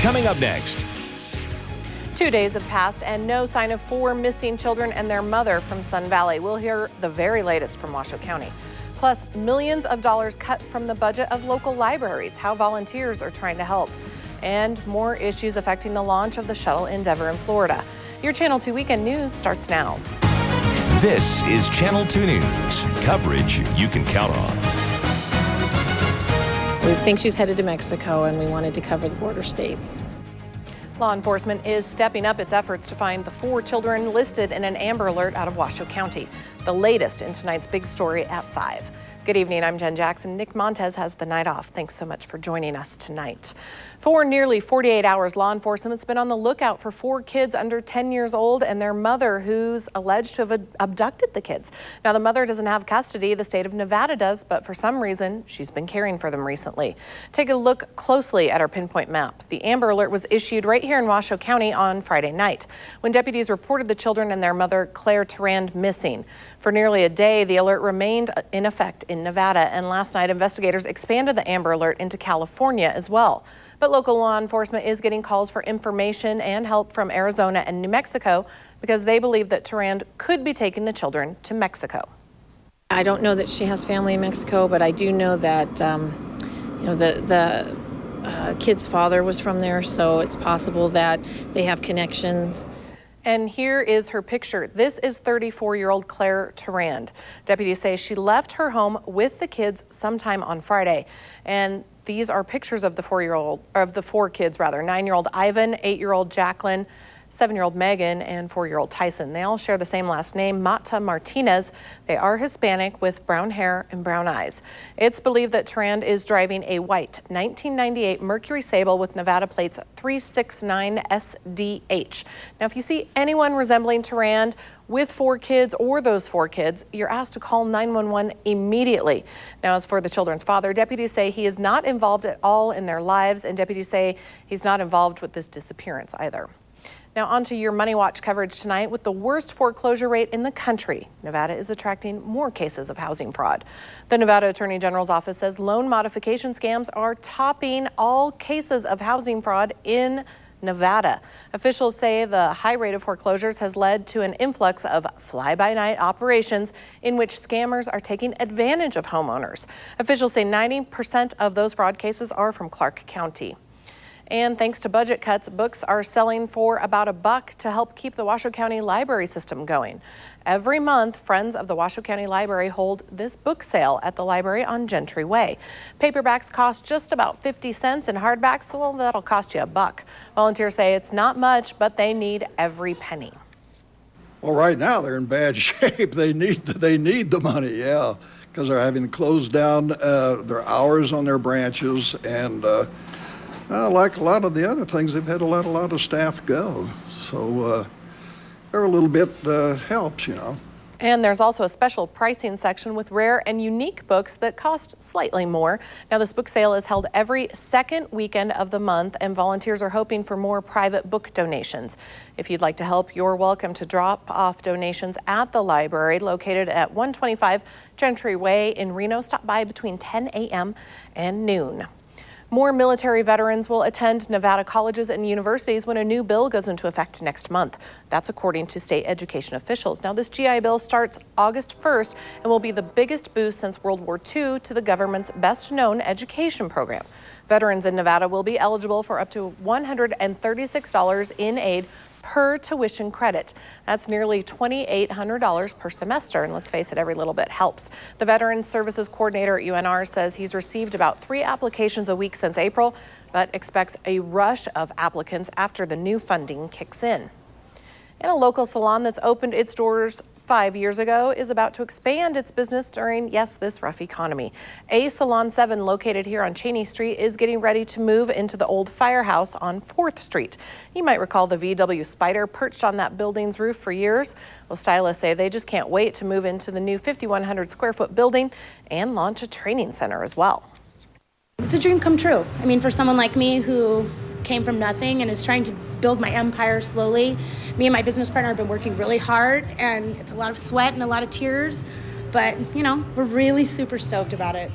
Coming up next. 2 days have passed and no sign of 4 missing children and their mother from Sun Valley. We'll hear the very latest from Washoe County. Plus, millions of dollars cut from the budget of local libraries, how volunteers are trying to help, and more issues affecting the launch of the shuttle Endeavor in Florida. Your Channel 2 Weekend News starts now. This is Channel 2 News, coverage you can count on. We think she's headed to Mexico, and we wanted to cover the border states. Law enforcement is stepping up its efforts to find the 4 children listed in an Amber Alert out of Washoe County. The latest in tonight's big story at 5. Good evening, I'm Jen Jackson. Nick Montez has the night off. Thanks so much for joining us tonight. For nearly 48 hours, law enforcement's been on the lookout for 4 kids under 10 years old and their mother, who's alleged to have abducted the kids. Now, the mother doesn't have custody, the state of Nevada does, but for some reason, she's been caring for them recently. Take a look closely at our pinpoint map. The Amber Alert was issued right here in Washoe County on Friday night when deputies reported the children and their mother, Claire Tarand, missing. For nearly a day, the alert remained in effect in Nevada, and last night investigators expanded the Amber Alert into California as well. But local law enforcement is getting calls for information and help from Arizona and New Mexico because they believe that Tarand could be taking the children to Mexico. I don't know that she has family in Mexico, but I do know that the kid's father was from there, so it's possible that they have connections. And here is her picture. This is 34-year-old Claire Tarand. Deputies say she left her home with the kids sometime on Friday. And these are pictures of the 4 kids, 9-year-old Ivan, 8-year-old Jacqueline, 7-year-old Megan, and 4-year-old Tyson. They all share the same last name, Mata Martinez. They are Hispanic with brown hair and brown eyes. It's believed that Tarand is driving a white 1998 Mercury Sable with Nevada plates 369SDH. Now, if you see anyone resembling Tarand with 4 kids or those 4 kids, you're asked to call 911 immediately. Now, as for the children's father, deputies say he is not involved at all in their lives, and deputies say he's not involved with this disappearance either. Now on to your Money Watch coverage tonight. With the worst foreclosure rate in the country, Nevada is attracting more cases of housing fraud. The Nevada Attorney General's office says loan modification scams are topping all cases of housing fraud in Nevada. Officials say the high rate of foreclosures has led to an influx of fly-by-night operations in which scammers are taking advantage of homeowners. Officials say 90% of those fraud cases are from Clark County. And thanks to budget cuts, books are selling for about $1 to help keep the Washoe County Library system going. Every month, Friends of the Washoe County Library hold this book sale at the library on Gentry Way. Paperbacks cost just about 50 cents and hardbacks, well, that'll cost you $1. Volunteers say it's not much, but they need every penny. Well, right now they're in bad shape. They need the money, yeah, because they're having to close down their hours on their branches, and like a lot of the other things, they've had a lot of staff go. So every little bit helps, you know. And there's also a special pricing section with rare and unique books that cost slightly more. Now, this book sale is held every second weekend of the month, and volunteers are hoping for more private book donations. If you'd like to help, you're welcome to drop off donations at the library located at 125 Gentry Way in Reno. Stop by between 10 a.m. and noon. More military veterans will attend Nevada colleges and universities when a new bill goes into effect next month. That's according to state education officials. Now, this GI Bill starts August 1st and will be the biggest boost since World War II to the government's best-known education program. Veterans in Nevada will be eligible for up to $136 in aid per tuition credit. That's nearly $2,800 per semester, and let's face it, every little bit helps. The Veterans Services Coordinator at UNR says he's received about 3 applications a week since April, but expects a rush of applicants after the new funding kicks in. And a local salon that's opened its doors 5 years ago is about to expand its business during, yes, this rough economy. A Salon 7 located here on Cheney Street is getting ready to move into the old firehouse on 4th Street. You might recall the VW Spider perched on that building's roof for years. Well, stylists say they just can't wait to move into the new 5,100 square foot building and launch a training center as well. It's a dream come true. I mean, for someone like me who came from nothing and is trying to build my empire slowly. Me and my business partner have been working really hard, and it's a lot of sweat and a lot of tears, but you know, we're really super stoked about it.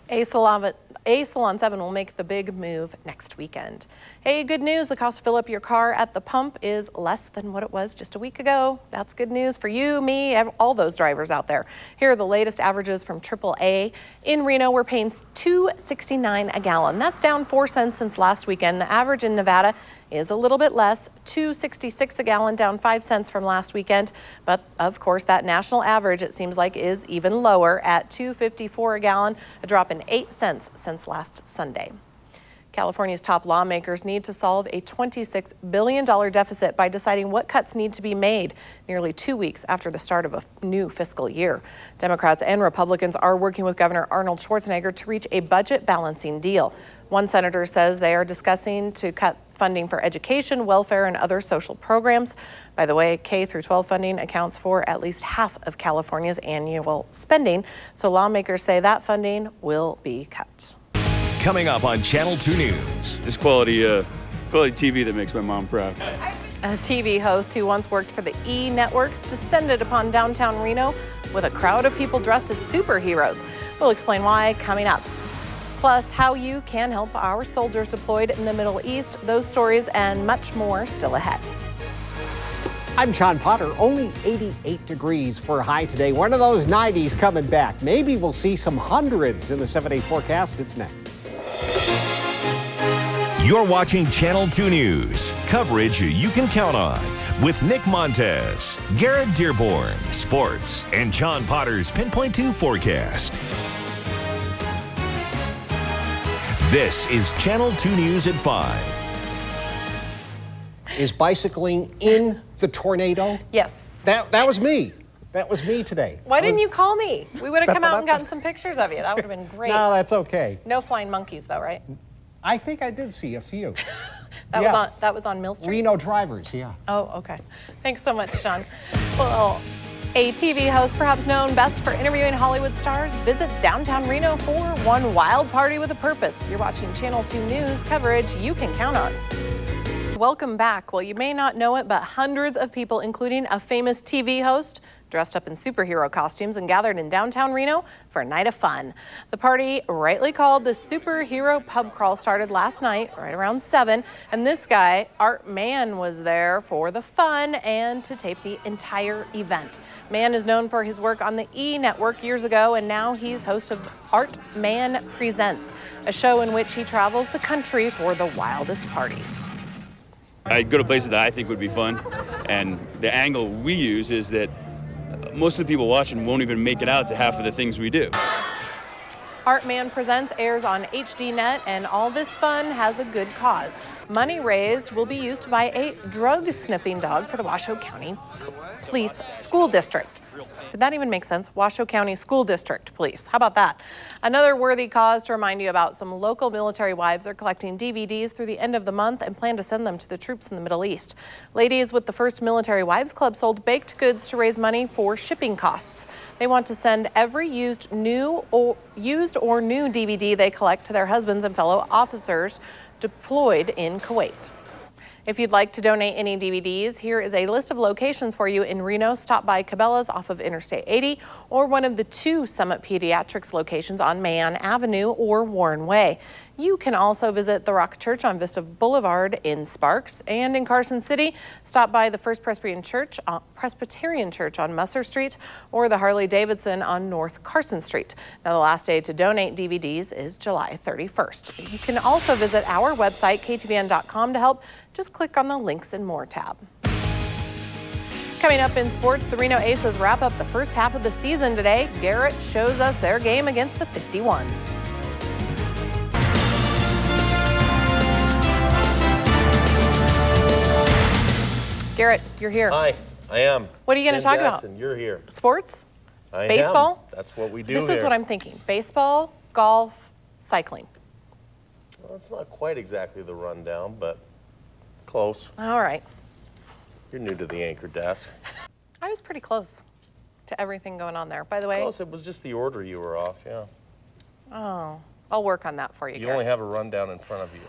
A Salon A Salon 7 will make the big move next weekend. Hey, good news. The cost to fill up your car at the pump is less than what it was just a week ago. That's good news for you, me, all those drivers out there. Here are the latest averages from AAA. In Reno, we're paying $2.69 a gallon. That's down 4 cents since last weekend. The average in Nevada is a little bit less, $2.66 a gallon, down 5 cents from last weekend. But of course, that national average, it seems like, is even lower at $2.54 a gallon, a drop in 8 cents since last Sunday. California's top lawmakers need to solve a $26 billion deficit by deciding what cuts need to be made nearly 2 weeks after the start of a new fiscal year. Democrats and Republicans are working with Governor Arnold Schwarzenegger to reach a budget balancing deal. One senator says they are discussing to cut funding for education, welfare, and other social programs. By the way, K-12 funding accounts for at least half of California's annual spending, so lawmakers say that funding will be cut. Coming up on Channel 2 News. It's quality TV that makes my mom proud. A TV host who once worked for the E! Networks descended upon downtown Reno with a crowd of people dressed as superheroes. We'll explain why coming up. Plus, how you can help our soldiers deployed in the Middle East. Those stories and much more still ahead. I'm John Potter. Only 88 degrees for a high today. One of those 90s coming back. Maybe we'll see some hundreds in the 7-day forecast. It's next. You're watching Channel 2 News, coverage you can count on, with Nick Montez, Garrett Dearborn, sports, and John Potter's Pinpoint 2 forecast. This is Channel 2 News at 5. Is bicycling in the tornado? Yes. That was me. That was me today. Why didn't you call me? We would have come out and gotten some pictures of you. That would have been great. No, that's okay. No flying monkeys, though, right? I think I did see a few. That was on Mill Street? Reno drivers, yeah. Oh, okay. Thanks so much, Sean. Well, a TV host perhaps known best for interviewing Hollywood stars visits downtown Reno for one wild party with a purpose. You're watching Channel 2 News, coverage you can count on. Welcome back. Well, you may not know it, but hundreds of people, including a famous TV host, dressed up in superhero costumes and gathered in downtown Reno for a night of fun. The party, rightly called the Superhero Pub Crawl, started last night right around 7, and this guy, Art Man, was there for the fun and to tape the entire event. Man is known for his work on the E! Network years ago, and now he's host of Art Man Presents, a show in which he travels the country for the wildest parties. I'd go to places that I think would be fun, and the angle we use is that most of the people watching won't even make it out to half of the things we do. Art Man Presents airs on HDNet, and all this fun has a good cause. Money raised will be used to buy a drug-sniffing dog for the Washoe County Police School District. Did that even make sense? Washoe County School District Police. How about that? Another worthy cause to remind you about: some local military wives are collecting DVDs through the end of the month and plan to send them to the troops in the Middle East. Ladies with the First Military Wives Club sold baked goods to raise money for shipping costs. They want to send every used or new DVD they collect to their husbands and fellow officers deployed in Kuwait. If you'd like to donate any DVDs, here is a list of locations for you in Reno. Stop by Cabela's off of Interstate 80 or one of the 2 Summit Pediatrics locations on Mayan Avenue or Warren Way. You can also visit the Rock Church on Vista Boulevard in Sparks, and in Carson City, stop by the First Presbyterian Church on Musser Street or the Harley Davidson on North Carson Street. Now, the last day to donate DVDs is July 31st. You can also visit our website, KTVN.com, to help. Just click on the Links and More tab. Coming up in sports, the Reno Aces wrap up the first half of the season today. Garrett shows us their game against the 51s. Garrett, you're here. Hi, I am. What are you going to talk Jackson, about? You're here. Sports? I Baseball? am. That's what we do This here. is what I'm thinking. Baseball, golf, cycling. Well, it's not quite exactly the rundown, but close. All right. You're new to the anchor desk. I was pretty close to everything going on there. By the way, Close, it was just the order you were off, yeah. oh, I'll work on that for you, You Garrett. only have a rundown in front of you.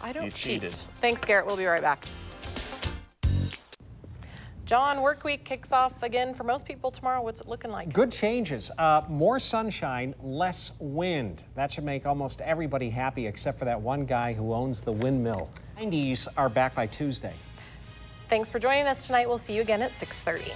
I don't you cheat. cheated. Thanks, Garrett. We'll be right back. John, work week kicks off again for most people tomorrow. What's it looking like? Good changes. More sunshine, less wind. That should make almost everybody happy except for that one guy who owns the windmill. 90s are back by Tuesday. Thanks for joining us tonight. We'll see you again at 6:30.